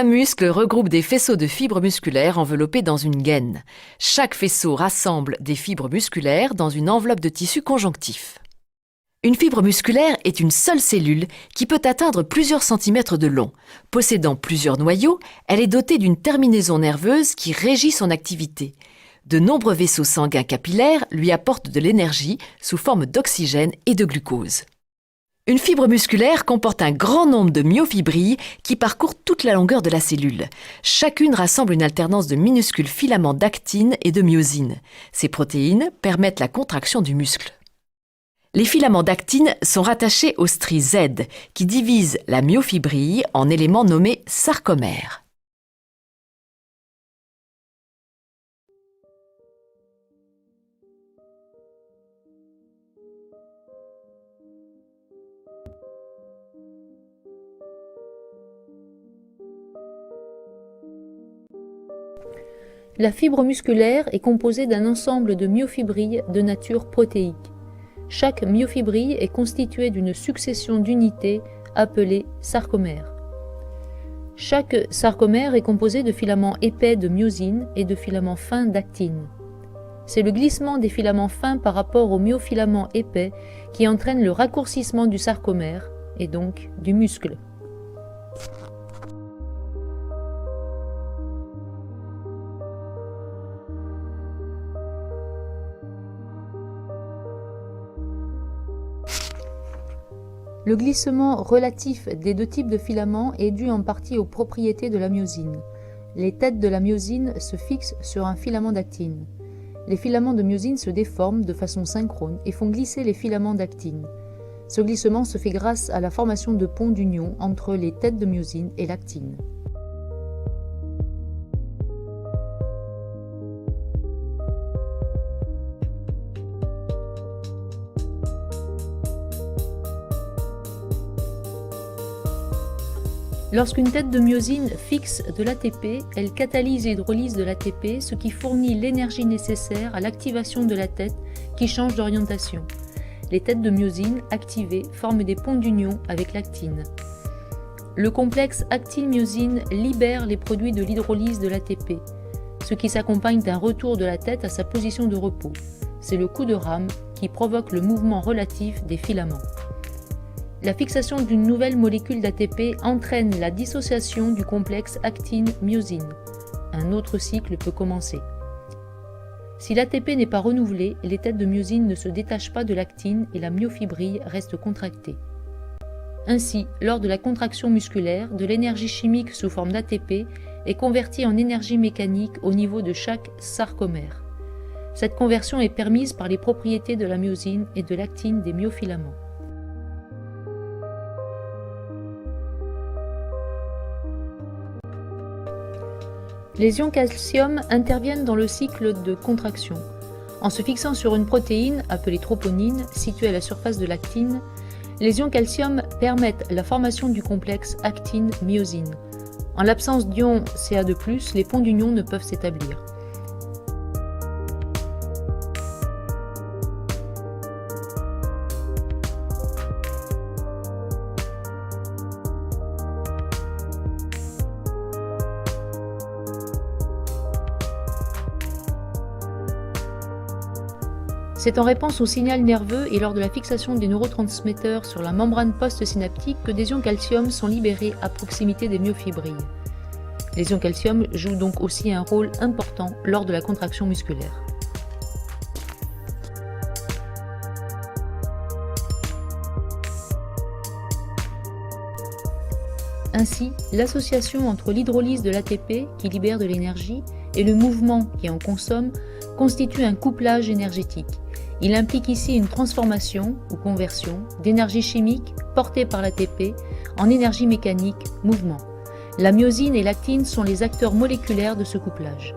Un muscle regroupe des faisceaux de fibres musculaires enveloppés dans une gaine. Chaque faisceau rassemble des fibres musculaires dans une enveloppe de tissu conjonctif. Une fibre musculaire est une seule cellule qui peut atteindre plusieurs centimètres de long. Possédant plusieurs noyaux, elle est dotée d'une terminaison nerveuse qui régit son activité. De nombreux vaisseaux sanguins capillaires lui apportent de l'énergie sous forme d'oxygène et de glucose. Une fibre musculaire comporte un grand nombre de myofibrilles qui parcourent toute la longueur de la cellule. Chacune rassemble une alternance de minuscules filaments d'actine et de myosine. Ces protéines permettent la contraction du muscle. Les filaments d'actine sont rattachés au strie Z qui divise la myofibrille en éléments nommés sarcomères. La fibre musculaire est composée d'un ensemble de myofibrilles de nature protéique. Chaque myofibrille est constituée d'une succession d'unités appelées sarcomères. Chaque sarcomère est composé de filaments épais de myosine et de filaments fins d'actine. C'est le glissement des filaments fins par rapport aux myofilaments épais qui entraîne le raccourcissement du sarcomère et donc du muscle. Le glissement relatif des deux types de filaments est dû en partie aux propriétés de la myosine. Les têtes de la myosine se fixent sur un filament d'actine. Les filaments de myosine se déforment de façon synchrone et font glisser les filaments d'actine. Ce glissement se fait grâce à la formation de ponts d'union entre les têtes de myosine et l'actine. Lorsqu'une tête de myosine fixe de l'ATP, elle catalyse l'hydrolyse de l'ATP, ce qui fournit l'énergie nécessaire à l'activation de la tête qui change d'orientation. Les têtes de myosine activées forment des ponts d'union avec l'actine. Le complexe actine-myosine libère les produits de l'hydrolyse de l'ATP, ce qui s'accompagne d'un retour de la tête à sa position de repos. C'est le coup de rame qui provoque le mouvement relatif des filaments. La fixation d'une nouvelle molécule d'ATP entraîne la dissociation du complexe actine-myosine. Un autre cycle peut commencer. Si l'ATP n'est pas renouvelé, les têtes de myosine ne se détachent pas de l'actine et la myofibrille reste contractée. Ainsi, lors de la contraction musculaire, de l'énergie chimique sous forme d'ATP est convertie en énergie mécanique au niveau de chaque sarcomère. Cette conversion est permise par les propriétés de la myosine et de l'actine des myofilaments. Les ions calcium interviennent dans le cycle de contraction. En se fixant sur une protéine, appelée troponine, située à la surface de l'actine, les ions calcium permettent la formation du complexe actine-myosine. En l'absence d'ions Ca2+, les ponts d'union ne peuvent s'établir. C'est en réponse au signal nerveux et lors de la fixation des neurotransmetteurs sur la membrane postsynaptique que des ions calcium sont libérés à proximité des myofibrilles. Les ions calcium jouent donc aussi un rôle important lors de la contraction musculaire. Ainsi, l'association entre l'hydrolyse de l'ATP, qui libère de l'énergie, et le mouvement, qui en consomme, constitue un couplage énergétique. Il implique ici une transformation ou conversion d'énergie chimique portée par l'ATP en énergie mécanique, mouvement. La myosine et l'actine sont les acteurs moléculaires de ce couplage.